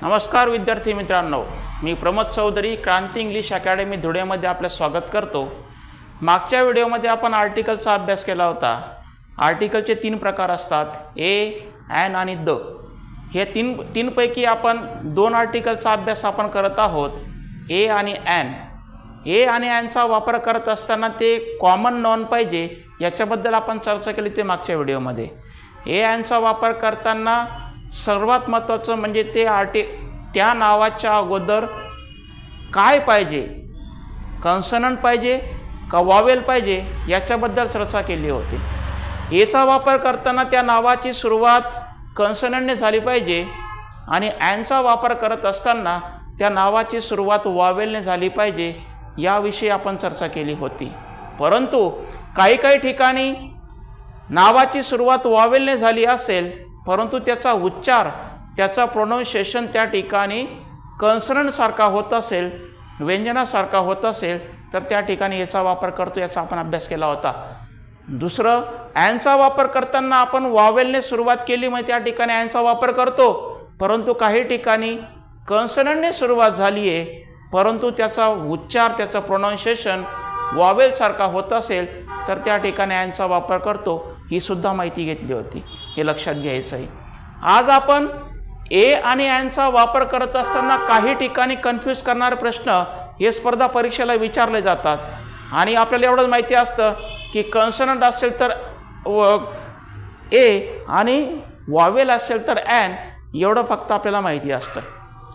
नमस्कार विद्यार्थी मित्रांनो, मी प्रमोद चौधरी क्रांती इंग्लिश अकॅडमी धुळेमध्ये आपले स्वागत करतो। मागच्या व्हिडिओमध्ये आपण आर्टिकलचा अभ्यास केला होता। आर्टिकलचे 3 प्रकार असतात, ए, ॲन आणि द। हे तीन पैकी आपण 2 आर्टिकलचा अभ्यास आपण करत आहोत, ए आणि ॲन। ए आणि ॲनचा वापर करत असताना ते कॉमन नॉन पाहिजे याच्याबद्दल आपण चर्चा केली ते मागच्या व्हिडिओमध्ये। ए ॲनचा वापर करताना सर्वात महत्त्वाचं म्हणजे त्या नावाच्या अगोदर काय पाहिजे, कॉन्सनंट पाहिजे का वॉवेल पाहिजे याच्याबद्दल चर्चा केली होती। एचा वापर करताना त्या नावाची सुरुवात कॉन्सनंटने झाली पाहिजे आणि ॲनचा वापर करत असताना त्या नावाची सुरुवात वॉवेलने झाली पाहिजे याविषयी आपण चर्चा केली होती। परंतु काही ठिकाणी नावाची सुरुवात वॉवेलने झाली असेल परंतु त्याचा उच्चार, त्याचा प्रोनाउन्सिएशन त्या ठिकाणी कॉन्सनंटसारखा होत असेल, व्यंजनासारखा होत असेल तर त्या ठिकाणी याचा वापर करतो, याचा आपण अभ्यास केला होता। दुसरं, ॲनचा वापर करताना आपण वॉवेलने सुरुवात केली मग त्या ठिकाणी ॲनचा वापर करतो, परंतु काही ठिकाणी कॉन्सनंटने सुरुवात झाली आहे परंतु त्याचा उच्चार, त्याचा प्रोनाउन्सिएशन वॉवेलसारखा होत असेल तर त्या ठिकाणी ॲनचा वापर करतो। ही सुद्धा माहिती घेतली होती, हे लक्षात घ्यायचं आहे। आज आपण ए आणि ॲनचा वापर करत असताना काही ठिकाणी कन्फ्यूज करणारे प्रश्न हे स्पर्धा परीक्षेला विचारले जातात आणि आपल्याला एवढंच माहिती असतं की कॉन्सनंट असेल तर ए आणि वॉवेल असेल तर ॲन, एवढं फक्त आपल्याला माहिती असतं।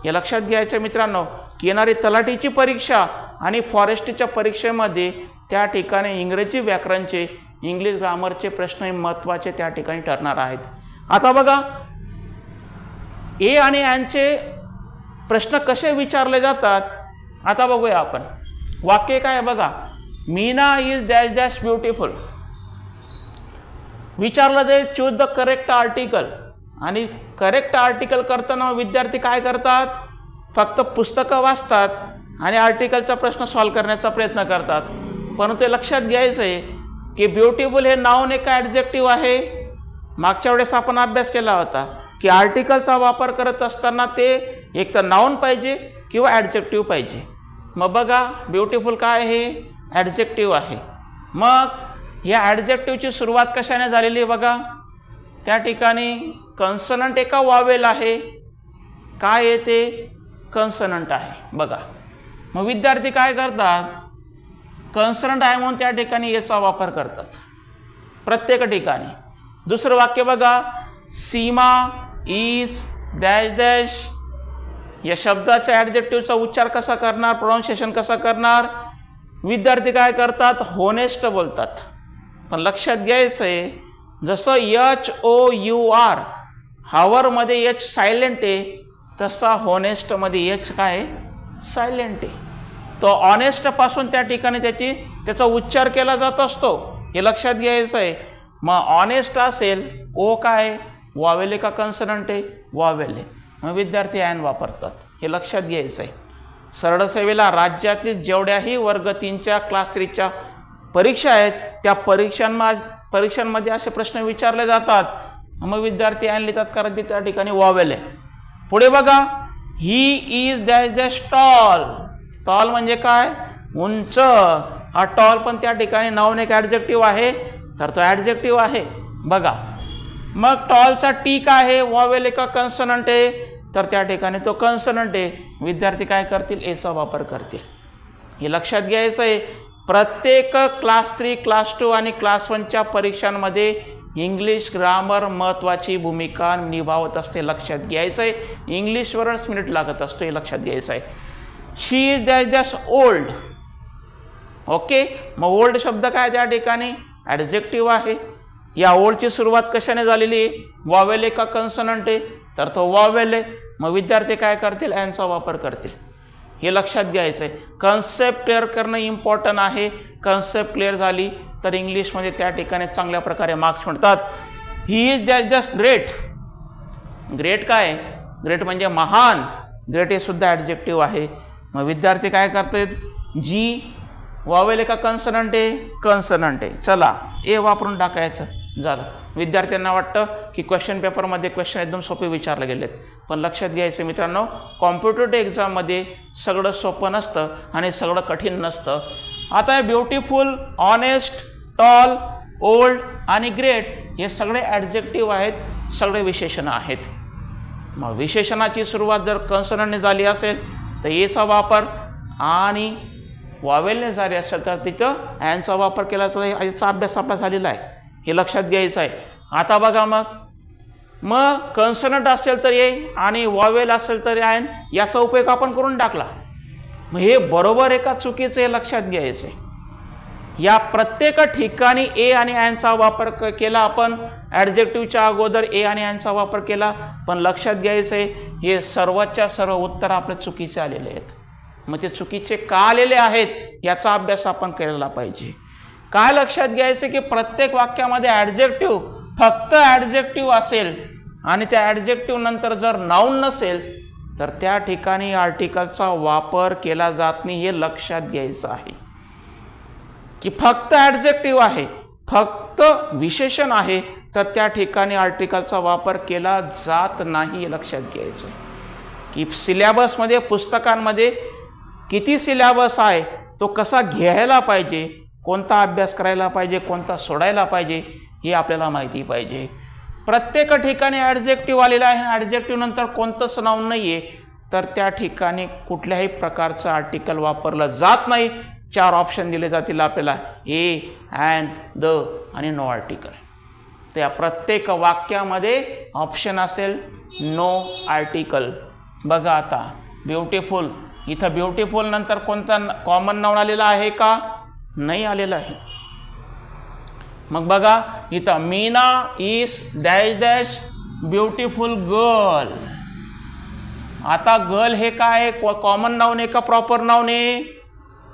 हे लक्षात घ्यायचं मित्रांनो की येणारी तलाठीची परीक्षा आणि फॉरेस्टच्या परीक्षेमध्ये त्या ठिकाणी इंग्रजी व्याकरणचे, इंग्लिश ग्रामरचे प्रश्न महत्त्वाचे त्या ठिकाणी ठरणार आहेत। आता बघा, ए आणि ॲनचे प्रश्न कसे विचारले जातात आता बघूया आपण। वाक्य काय बघा, Meena is dash dash beautiful. विचारलं जाईल चूज द करेक्ट आर्टिकल आणि करेक्ट आर्टिकल करताना विद्यार्थी काय करतात, फक्त पुस्तकं वाचतात आणि आर्टिकलचा प्रश्न सॉल्व करण्याचा प्रयत्न करतात। परंतु ते लक्षात घ्यायचं आहे की ब्युटिफुल हे नाउन एक ॲडजेक्टिव्ह आहे। मागच्या वेळेस आपण अभ्यास केला होता की आर्टिकलचा वापर करत असताना ते एक तर नाउन पाहिजे किंवा ॲडजेक्टिव्ह पाहिजे। मग बघा, ब्युटिफुल काय आहे, ॲडजेक्टिव्ह आहे। मग या ॲडजेक्टिव्हची सुरुवात कशाने झालेली बघा, त्या ठिकाणी कॉन्सनंट एका वॉवेल आहे, काय येते, कॉन्सनंट आहे बघा। मग विद्यार्थी काय करतात, कॉन्सनंट आहे म्हणून त्या ठिकाणी याचा वापर करतात प्रत्येक ठिकाणी। दुसरं वाक्य बघा, सीमा इज डॅश डॅश। या शब्दाच्या ॲडजेक्टिव्हचा उच्चार कसा करणार, प्रोनाउन्सिएशन कसा करणार, विद्यार्थी काय करतात, होनेस्ट बोलतात। पण लक्षात घ्यायचं आहे, जसं HOUR हावरमध्ये एच सायलेंट आहे तसा होनेस्टमध्ये एच काय सायलेंट आहे। तो ऑनेस्टपासून त्या ठिकाणी त्याचा उच्चार केला जात असतो, हे लक्षात घ्यायचं आहे। मग ऑनेस्ट असेल ओ काय वॉवेल का कॉन्सनंट आहे, वॉवेल आहे, मग विद्यार्थी ॲन वापरतात, हे लक्षात घ्यायचं आहे। सरळ सेवेला राज्यातील जेवढ्याही वर्ग 3च्या क्लास 3च्या परीक्षा आहेत त्या परीक्षांमध्ये असे प्रश्न विचारले जातात, मग विद्यार्थी ॲन लिहितात कारण ते त्या ठिकाणी वॉवेल आहे। पुढे बघा, he is dash dash tall. Tall म्हणजे काय, उंच। हा टॉल पण त्या ठिकाणी नाउन एक ॲडजेक्टिव्ह आहे तर तो ॲडजेक्टिव्ह आहे बघा। मग टॉलचा टी काय आहे, वॉवेल का कॉन्सनंट आहे तर त्या ठिकाणी तो कॉन्सनंट आहे। विद्यार्थी काय करतील, एचा वापर करतील, हे लक्षात घ्यायचं आहे। प्रत्येक क्लास 3, क्लास 2 आणि क्लास 1च्या परीक्षांमध्ये इंग्लिश ग्रामर महत्त्वाची भूमिका निभावत असते, लक्षात घ्यायचं आहे। इंग्लिशवरच मिनिट लागत असतो, हे लक्षात घ्यायचं आहे। She is dash dash old. Okay, मग ओल्ड शब्द काय त्या ठिकाणी ॲडजेक्टिव्ह आहे। या ओल्डची सुरुवात कशाने झालेली आहे, वॉवेल आहे का कॉन्सनंट आहे तर तो वॉवेल आहे, मग विद्यार्थी काय करतील, ॲनचा वापर करतील, हे लक्षात घ्यायचं आहे। कन्सेप्ट क्लिअर करणं इम्पॉर्टंट आहे। कन्सेप्ट क्लिअर झाली तर इंग्लिशमध्ये त्या ठिकाणी चांगल्या प्रकारे मार्क्स मिळतात। ही is dash dash great. Great काय, ग्रेट म्हणजे महान, ग्रेट हे सुद्धा ॲडजेक्टिव्ह आहे। मग विद्यार्थी काय करतात, जी वॉवेल का कॉन्सनंट आहे, कॉन्सनंट आहे, चला ए वापरून टाकायचं झालं। विद्यार्थ्यांना वाटतं की क्वेश्चन पेपरमध्ये क्वेश्चन एकदम सोपे विचारले गेलेत, पण लक्षात घ्यायचं मित्रांनो, कॉम्पिटेटिव्ह एक्झाममध्ये सगळं सोपं नसतं आणि सगळं कठीण नसतं. आता हे ब्युटिफुल, ऑनेस्ट, टॉल, ओल्ड आणि ग्रेट हे सगळे ॲडजेक्टिव्ह आहेत, सगळे विशेषणं आहेत. मग विशेषणाची सुरुवात जर कन्सोनंटने झाली असेल तर एचा वापर आणि वॉवेलने झाली असेल तर तिथं ॲनचा वापर केला तर याचा अभ्यास आपला झालेला आहे, हे लक्षात घ्यायचं आहे. आता बघा मग कन्सोनंट असेल तर ए आणि वॉवेल असेल तर ॲन याचा उपयोग आपण करून टाकला. मग हे बरोबर आहे का चुकीचं हे लक्षात घ्यायचं आहे. या प्रत्येक ठिकाणी ए आणि ॲनचा वापर केला आपण, ॲडजेक्टिव्हच्या अगोदर ए आणि ॲनचा वापर केला, पण लक्षात घ्यायचं आहे हे सर्वच्या सर्व उत्तर आपले चुकीचे आलेले आहेत. मग ते चुकीचे का आलेले आहेत याचा अभ्यास आपण केलेला पाहिजे. काय लक्षात घ्यायचं की प्रत्येक वाक्यामध्ये ॲडजेक्टिव्ह, फक्त ॲडजेक्टिव्ह असेल आणि त्या ॲडजेक्टिव्ह नंतर जर नाऊन नसेल तर त्या ठिकाणी आर्टिकलचा वापर केला जात नाही, हे लक्षात घ्यायचं आहे. की फक्त ॲडजेक्टिव्ह आहे, फक्त विशेषण आहे तर त्या ठिकाणी आर्टिकलचा वापर केला जात नाही, हे लक्षात घ्यायचं आहे. की सिलेबसमध्ये, पुस्तकांमध्ये किती सिलेबस आहे, तो कसा घ्यायला पाहिजे, कोणता अभ्यास करायला पाहिजे, कोणता सोडायला पाहिजे, हे आपल्याला माहिती पाहिजे. प्रत्येक ठिकाणी ॲडजेक्टिव्ह आलेला आहे, ॲडजेक्टिव्ह नंतर कोणतंच नाऊन नाही आहे तर त्या ठिकाणी कुठल्याही प्रकारचं आर्टिकल वापरलं जात नाही. 4 ऑप्शन दिले जातील आपल्याला, ए, अँड, द आणि नो आर्टिकल. त्या प्रत्येक वाक्यामध्ये ऑप्शन असेल नो आर्टिकल. बघा आता ब्युटिफुल, इथं ब्युटिफुल नंतर कोणता कॉमन नाऊन आलेला आहे का? नाही आलेला आहे. मग बघा इथं Meena is dash dash beautiful girl. आता गर्ल हे काय, कॉमन नाऊन आहे का प्रॉपर नाऊन आहे?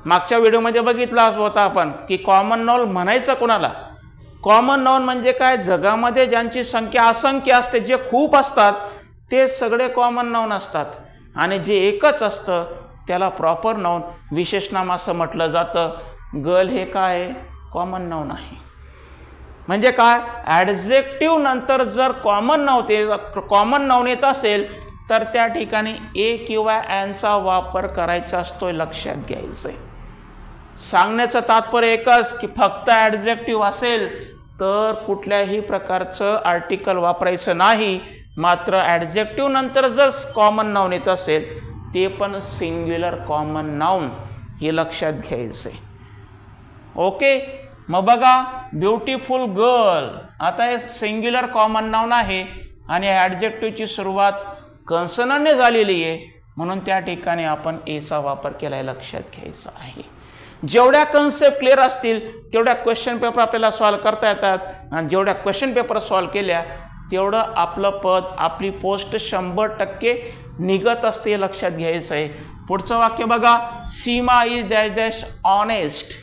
मागच्या व्हिडिओमध्ये बघितला होता आपण की कॉमन नाऊन म्हणायचं कोणाला. कॉमन नाऊन म्हणजे काय, जगामध्ये ज्यांची संख्या असंख्य असते, जे खूप असतात ते सगळे कॉमन नाऊन असतात, आणि जे एकच असतं त्याला प्रॉपर नाऊन, विशेष नाम असं म्हटलं जातं. गर्ल हे काय, कॉमन नाऊन आहे. म्हणजे काय, ॲडजेक्टिव्ह नंतर जर कॉमन नाऊन येत असेल तर त्या ठिकाणी ए किंवा ॲनचा वापर करायचा असतो, लक्षात घ्यायचं आहे. सांगण्याचं तात्पर्य एकच की फक्त ॲडजेक्टिव्ह असेल तर कुठल्याही प्रकारचं आर्टिकल वापरायचं नाही. मात्र ॲडजेक्टिव्ह नंतर जर कॉमन नाऊन येत असेल ते पण सिंग्युलर कॉमन नाऊन, हे लक्षात घ्यायचं आहे. ओके. मग बघा ब्युटिफुल गर्ल, आता हे सिंग्युलर कॉमन नाऊन आहे आणि ॲडजेक्टिव्हची सुरुवात कन्सोनंटने झालेली आहे, म्हणून त्या ठिकाणी आपण एचा वापर केला आहे, लक्षात घ्यायचं आहे. जेवढ्या कन्सेप्ट क्लिअर असतील तेवढ्या क्वेश्चन पेपर आपल्याला सॉल्व करता येतात, आणि जेवढ्या क्वेश्चन पेपर सॉल्व केल्या तेवढं आपलं पद, आपली पोस्ट 100% निघत असते, हे लक्षात घ्यायचं आहे. पुढचं वाक्य बघा, सीमा इज डॅश डॅश ऑनेस्ट.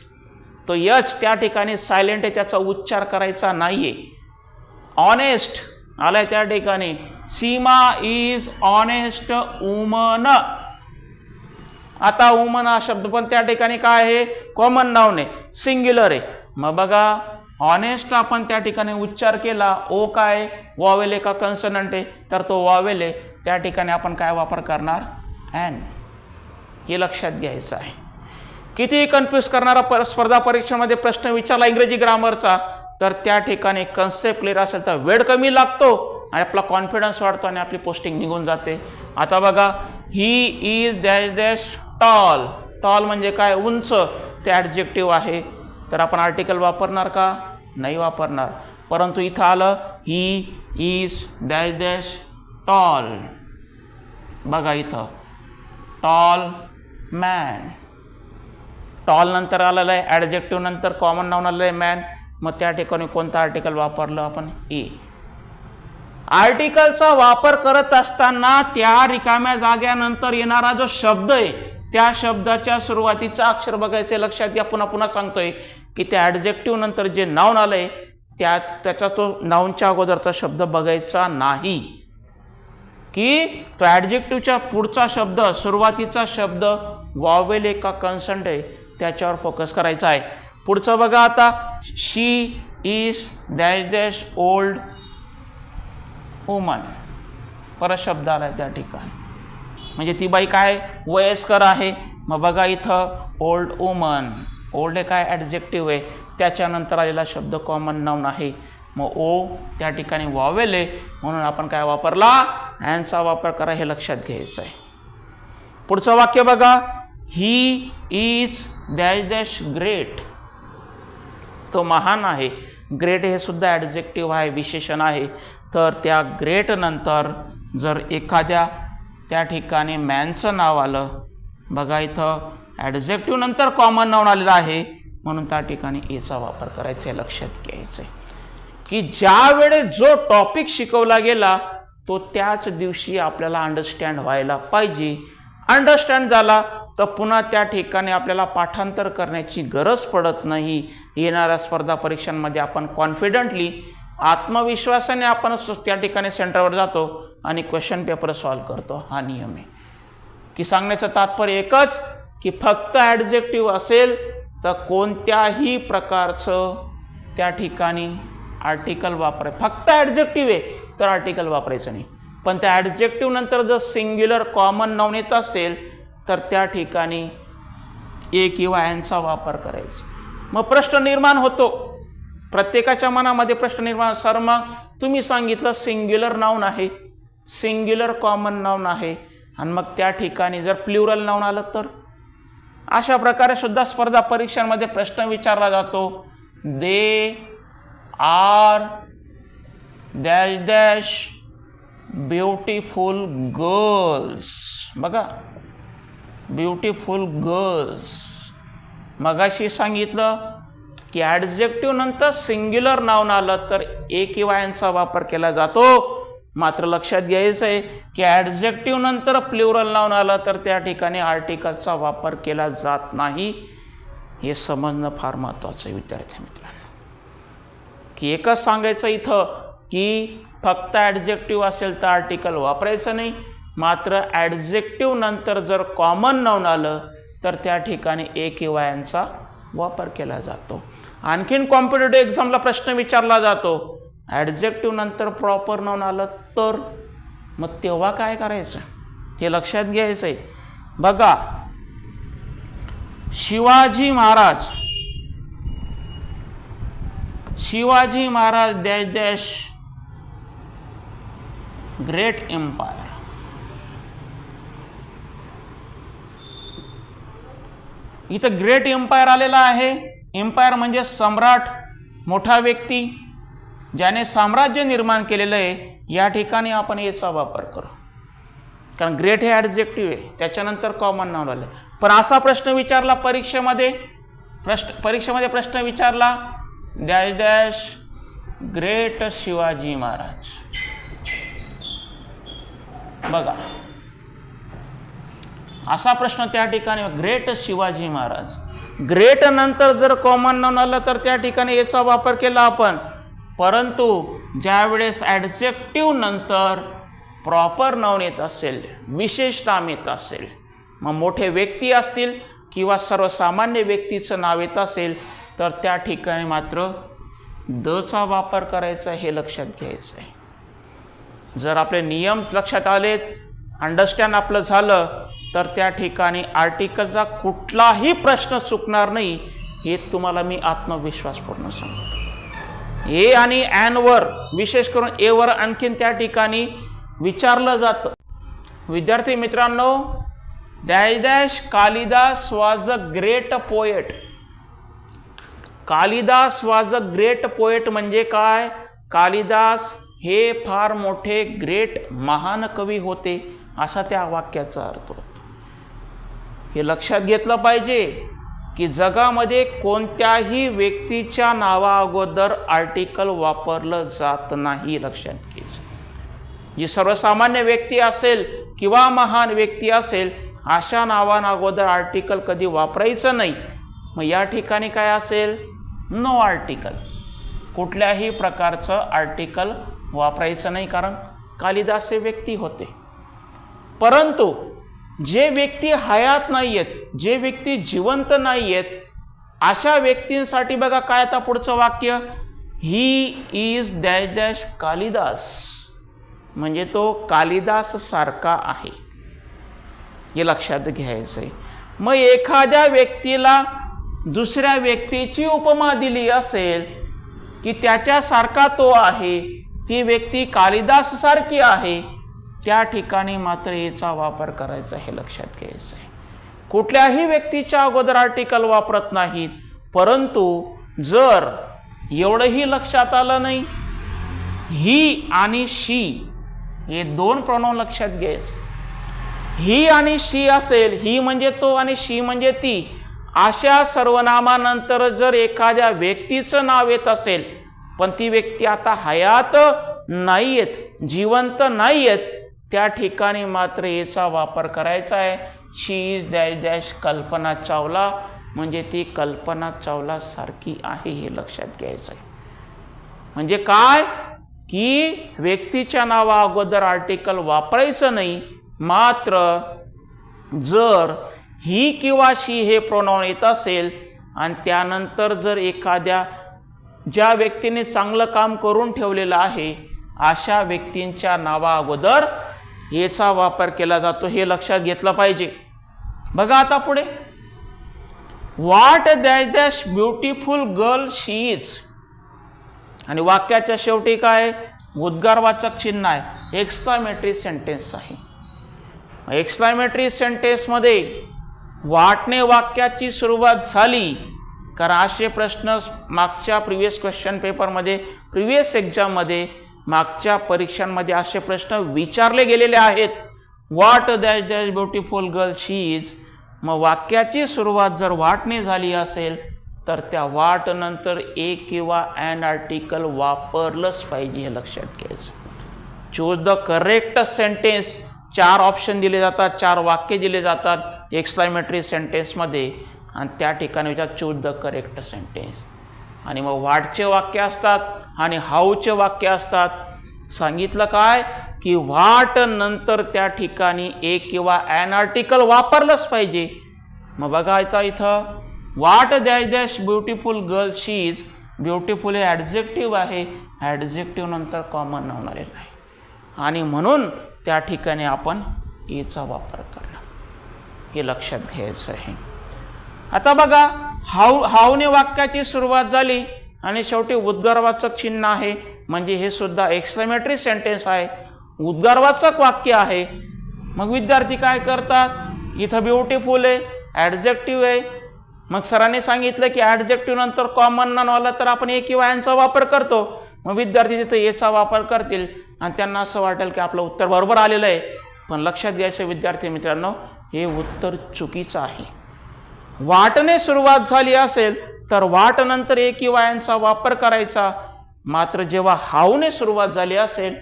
तो यच त्या ठिकाणी सायलेंट आहे, त्याचा उच्चार करायचा नाहीये. ऑनेस्ट आलाय त्या ठिकाणी. सीमा इज ऑनेस्ट वुमन. आता वुमन हा शब्द पण त्या ठिकाणी काय आहे, कॉमन नाऊन आहे, सिंग्युलर आहे. मग बघा ऑनेस्ट आपण त्या ठिकाणी उच्चार केला, ओ काय, वॉवेल आहे का कन्सोनंट आहे, तर तो वॉवेल आहे, त्या ठिकाणी आपण काय वापर करणार, ॲन, हे लक्षात घ्यायचं आहे. कितीही कन्फ्यूज करणारा स्पर्धा परीक्षेमध्ये प्रश्न विचारला इंग्रजी ग्रामरचा तर त्या ठिकाणी कन्सेप्ट क्लिअर असेल तर वेळ कमी लागतो आणि आपला कॉन्फिडन्स वाढतो आणि आपली पोस्टिंग निघून जाते. आता बघा, he is dash dash tall. Tall म्हणजे काय, उंच, ते ॲडजेक्टिव्ह आहे, तर आपण आर्टिकल वापरणार का, नाही वापरणार. परंतु इथं आलं he is dash dash tall. बघा इथं टॉल मॅन, टॉल नंतर आलेलं आहे, ॲडजेक्टिव्ह नंतर कॉमन नाऊन आलेलं आहे मॅन. मग त्या ठिकाणी कोणतं आर्टिकल वापरलं आपण, ए. आर्टिकलचा वापर करत असताना त्या रिकाम्या जाग्यानंतर येणारा जो शब्द आहे त्या शब्दाच्या सुरुवातीचं अक्षर बघायचं, लक्षात घ्या. पुन्हा सांगतोय की त्या ॲडजेक्टिव्ह नंतर जे नाऊन आलंय त्याचा तो नाऊनच्या अगोदरचा शब्द बघायचा नाही, की तो ॲडजेक्टिव्हच्या पुढचा शब्द, सुरुवातीचा शब्द वॉवेल आहे का कन्सोनंट आहे त्याच्यावर फोकस करायचा आहे. पुढचं बघा आता, she is dash dash old woman. परत शब्द आला त्या ठिकाणी, म्हणजे ती बाई काय वयस्कर आहे. मग बघा इथं ओल्ड वुमन, ओल्ड हे काय ॲडजेक्टिव्ह आहे, त्याच्यानंतर आलेला शब्द कॉमन नाऊन आहे. मग ओ त्या ठिकाणी वॉवेल आहे, म्हणून आपण काय वापरला, अँडचा वापर करा, हे लक्षात घ्यायचं आहे. पुढचं वाक्य बघा, he is dash dash great. तो महान आहे. ग्रेट हे सुद्धा ॲडजेक्टिव्ह आहे, विशेषण आहे. तर त्या ग्रेट नंतर जर एखाद्या त्या ठिकाणी मॅनचं नाव आलं, बघा इथं ॲडजेक्टिव्ह नंतर कॉमन नाऊन आलेलं आहे, म्हणून त्या ठिकाणी एचा वापर करायचा आहे. लक्षात घ्यायचं आहे की ज्या वेळेस जो टॉपिक शिकवला गेला तो त्याच दिवशी आपल्याला अंडरस्टँड व्हायला पाहिजे. अंडरस्टँड झाला तर पुन्हा त्या ठिकाणी आपल्याला पाठांतर करण्याची गरज पडत नाही. येणाऱ्या स्पर्धा परीक्षांमध्ये आपण कॉन्फिडंटली आत्मविश्वासाने आपण त्या ठिकाणी सेंटरवर जातो आणि क्वेश्चन पेपर सॉल्व करतो. हा नियम आहे. की सांगण्याचं तात्पर्य एकच की फक्त ॲडजेक्टिव्ह असेल तर कोणत्याही प्रकारचं त्या ठिकाणी आर्टिकल वापराय. फक्त ॲडजेक्टिव्ह आहे तर आर्टिकल वापरायचं नाही. पण त्या ॲडजेक्टिव्ह नंतर जर सिंग्युलर कॉमन नाऊन येत असेल तर त्या ठिकाणी ए किंवा एनचा वापर करायचा. मग प्रश्न निर्माण होतो, प्रत्येकाच्या मनामध्ये प्रश्न निर्माण. सर मग तुम्ही सांगितलं सिंग्युलर नाऊन आहे, सिंग्युलर कॉमन नाऊन आहे, आणि मग त्या ठिकाणी जर प्लुरल नाऊन आलं तर. अशा प्रकारे सुद्धा स्पर्धा परीक्षांमध्ये प्रश्न विचारला जातो. They are dash dash beautiful girls. बघा ब्युटिफुल गर्ल्स. मगाशी सांगितलं की ॲडजेक्टिव्ह नंतर सिंग्युलर नाऊन आलं तर ए किंवा एनचा वापर केला जातो. मात्र लक्षात घ्यायचं आहे की ॲडजेक्टिव्ह नंतर प्लुरल नाऊन आलं तर त्या ठिकाणी आर्टिकलचा वापर केला जात नाही. हे समजणं फार महत्त्वाचं आहे विद्यार्थी मित्रांनो. की एकच सांगायचं इथं की फक्त ॲडजेक्टिव्ह असेल तर आर्टिकल वापरायचं नाही. मात्र ॲडजेक्टिव्ह नंतर जर कॉमन नाऊन आलं तर त्या ठिकाणी ए किंवा एनचा वापर केला जातो. आणखीन कॉम्पिटेटिव्ह एक्झामला प्रश्न विचारला जातो, ॲडजेक्टिव्ह नंतर प्रॉपर नाऊन आलं तर मग तेव्हा काय करायचं हे लक्षात घ्यायचं आहे. बघा Shivaji Maharaj dash dash great empire. इथं ग्रेट एम्पायर आलेला आहे. एम्पायर म्हणजे सम्राट, मोठा व्यक्ती, ज्याने साम्राज्य निर्माण केलेलं आहे. या ठिकाणी आपण याचा वापर करू, कारण ग्रेट हे ॲडजेक्टिव्ह आहे, त्याच्यानंतर कॉमन नाऊन आलं. पण असा प्रश्न विचारला परीक्षेमध्ये प्रश्न विचारला dash dash great Shivaji Maharaj. बघा असा प्रश्न त्या ठिकाणी, ग्रेट शिवाजी महाराज. ग्रेट नंतर जर कॉमन नाऊन आलं तर त्या ठिकाणी याचा वापर केला आपण. परंतु ज्यावेळेस ॲडजेक्टिव्ह नंतर प्रॉपर नाऊन येत असेल, विशेष नाम येत असेल, मग मोठे व्यक्ती असतील किंवा सर्वसामान्य व्यक्तीचं नाव येत असेल तर त्या ठिकाणी मात्र दचा वापर करायचा, हे लक्षात घ्यायचं आहे. जर आपले नियम लक्षात आलेत, अंडरस्टँड आपलं झालं तर त्या ठिकाणी आर्टिकलचा कुठलाही प्रश्न चुकणार नाही. हे तुम्हाला मी आत्मविश्वासपूर्ण सांगतो. ए आणि ॲनवर, विशेष करून एवर आणखीन त्या ठिकाणी विचारलं जातं. विद्यार्थी मित्रांनो, dash dash Kalidas was a great poet. Kalidas was a great poet म्हणजे काय? कालिदास हे फार मोठे ग्रेट महान कवी होते, असा त्या वाक्याचा अर्थ होतो. हे लक्षात घेतलं पाहिजे की जगामध्ये कोणत्याही व्यक्तीच्या नावाअगोदर आर्टिकल वापरलं जात नाही. लक्षात घ्यायचं, जी सर्वसामान्य व्यक्ती असेल किंवा महान व्यक्ती असेल अशा नावांअगोदर आर्टिकल कधी वापरायचं नाही. मग या ठिकाणी काय असेल? No article. कुठल्याही प्रकारचं आर्टिकल वापरायचं नाही, कारण कालिदास हे व्यक्ती होते. परंतु जे व्यक्ती हयात नाही आहेत, जे व्यक्ती जिवंत नाही आहेत, अशा व्यक्तींसाठी बघा काय आता पुढचं वाक्य, ही इज डॅश डॅश कालिदास, म्हणजे तो कालिदास सारखा आहे, हे लक्षात घ्यायचं आहे. मग एखाद्या व्यक्तीला दुसऱ्या व्यक्तीची उपमा दिली असेल की त्याच्यासारखा तो आहे, ती व्यक्ती कालिदास सारखी आहे, त्या ठिकाणी मात्र याचा वापर करायचा, हे लक्षात घ्यायचं आहे. कुठल्याही व्यक्तीच्या अगोदर आर्टिकल वापरत नाहीत, परंतु जर एवढंही लक्षात आलं नाही, ही आणि शी हे दोन प्रोनाउन लक्षात घ्यायचे. ही आणि शी असेल, ही म्हणजे तो आणि शी म्हणजे ती, अशा सर्वनामानंतर जर एखाद्या व्यक्तीचं नाव येत असेल पण ती व्यक्ती आता हयात नाही आहेत, जिवंत नाही आहेत, त्या ठिकाणी मात्र याचा वापर करायचा आहे. She is dash dash Kalpana Chawla, म्हणजे ती कल्पना चावला सारखी आहे, हे लक्षात घ्यायचं आहे. म्हणजे काय की व्यक्तीच्या नावा अगोदर आर्टिकल वापरायचं नाही, मात्र जर ही किंवा शी हे प्रोनाउन येत असेल आणि त्यानंतर जर एखाद्या ज्या व्यक्तीने चांगलं काम करून ठेवलेलं आहे अशा व्यक्तींच्या नावा अगोदर याचा वापर केला जातो, हे लक्षात घेतलं पाहिजे. बघा आता पुढे, what dash dash beautiful girl she is, आणि वाक्याच्या शेवटी काय उद्गारवाचक चिन्ह आहे, एक्सक्लामेटरी सेंटेन्स आहे. एक्सक्लामेटरी सेंटेन्समध्ये व्हॉटने वाक्याची सुरुवात झाली, कारण असे प्रश्न मागच्या प्रिव्हियस क्वेश्चन पेपरमध्ये, प्रिव्हियस एक्झाममध्ये, मागच्या परीक्षांमध्ये असे प्रश्न विचारले गेलेले आहेत. What dash dash beautiful girl she is, मग वाक्याची सुरुवात जर व्हॉटने झाली असेल तर त्या व्हॉट नंतर ए किंवा ॲन आर्टिकल वापरलंच पाहिजे, हे लक्षात घ्यायचं. Choose the correct sentence, 4 option दिले जातात, 4 वाक्य दिले जातात एक्सक्लामेटरी सेंटेन्समध्ये, आणि त्या ठिकाणी विचार चूज द करेक्ट सेंटेन्स. आणि मग व्हॉटचे वाक्य असतात आणि हाऊचे वाक्य असतात. सांगितलं काय की व्हॉट नंतर त्या ठिकाणी ए किंवा ॲन आर्टिकल वापरलंच पाहिजे. मग बघायचा इथं what dash dash beautiful girl she is, beautiful हे ॲडजेक्टिव्ह आहे, ॲडजेक्टिव्ह नंतर कॉमन नाउन आलेलं आहे, आणि म्हणून त्या ठिकाणी आपण एचा वापर करणार, हे लक्षात घ्यायचं आहे. आता बघा, हाऊने वाक्याची सुरुवात झाली आणि शेवटी उद्गारवाचक चिन्ह आहे, म्हणजे हे सुद्धा एक्सक्लेमेटरी सेंटेन्स आहे, उद्गारवाचक वाक्य आहे. मग विद्यार्थी काय करतात, इथं ब्युटिफुल आहे, ॲडजेक्टिव्ह आहे. मग सरांनी सांगितलं की ॲडजेक्टिव्ह नंतर कॉमन नाउन आला तर आपण ए किंवा ॲनचा वापर करतो. मग विद्यार्थी तिथं एचा वापर करतील आणि त्यांना असं वाटेल की आपलं उत्तर बरोबर आलेलं आहे. पण लक्षात घ्यायचं विद्यार्थी मित्रांनो, हे उत्तर चुकीचं आहे. व्हॉटने सुरुवात झाली असेल तर व्हॉट नंतर ए किंवा ॲनचा वापर करायचा, मात्र जेव्हा हाऊने सुरुवात झाली असेल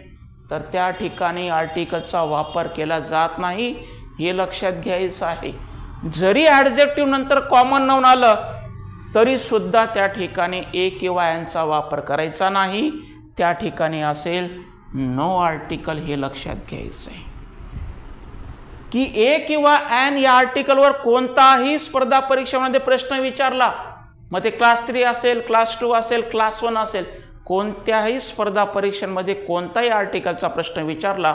तर त्या ठिकाणी आर्टिकलचा वापर केला जात नाही, हे लक्षात घ्यायचं आहे. जरी ॲडजेक्टिव्ह नंतर कॉमन नाउन आलं तरी सुद्धा त्या ठिकाणी ए किंवा ॲनचा वापर करायचा नाही, त्या ठिकाणी असेल नो आर्टिकल, हे लक्षात घ्यायचं आहे. की ए किंवा ॲन या आर्टिकलवर कोणताही स्पर्धा परीक्षेमध्ये प्रश्न विचारला, मग ते क्लास 3 असेल, क्लास 2 असेल, क्लास 1 असेल, कोणत्याही स्पर्धा परीक्षांमध्ये कोणताही आर्टिकलचा प्रश्न विचारला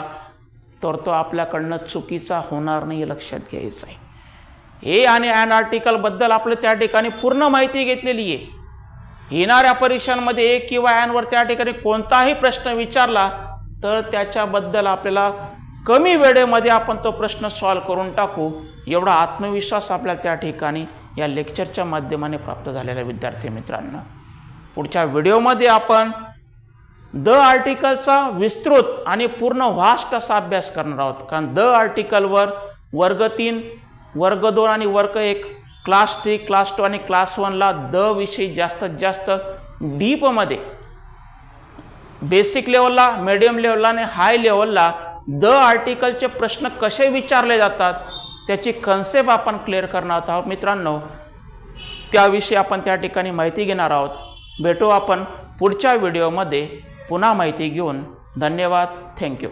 तर तो आपल्याकडनं चुकीचा होणार नाही, हे लक्षात घ्यायचं आहे. ए आणि ॲन आर्टिकलबद्दल आपलं त्या ठिकाणी पूर्ण माहिती घेतलेली आहे. येणाऱ्या परीक्षांमध्ये ए किंवा ॲनवर त्या ठिकाणी कोणताही प्रश्न विचारला तर त्याच्याबद्दल आपल्याला कमी वेळेमध्ये आपण तो प्रश्न सॉल्व्ह करून टाकू, एवढा आत्मविश्वास आपल्याला त्या ठिकाणी या लेक्चरच्या माध्यमाने प्राप्त झालेला विद्यार्थी मित्रांनो. पुढच्या व्हिडिओमध्ये आपण द आर्टिकलचा विस्तृत आणि पूर्ण व्हास्ट असा अभ्यास करणार आहोत. कारण द आर्टिकलवर वर्ग 3, वर्ग 2 आणि वर्ग 1, क्लास 3, क्लास 2 आणि क्लास 1ला द विषयी जास्तीत जास्त डीपमध्ये, बेसिक लेवलला, मीडियम लेवलला आणि हाय लेवलला द आर्टिकलचे प्रश्न कसे विचारले जातात त्याची कन्सेप्ट आपण क्लिअर करणार आहोत मित्रांनो. त्याविषयी आपण त्या ठिकाणी माहिती घेणार आहोत. भेटू आपण पुढच्या व्हिडिओमध्ये पुन्हा माहिती घेऊन. धन्यवाद. थँक्यू.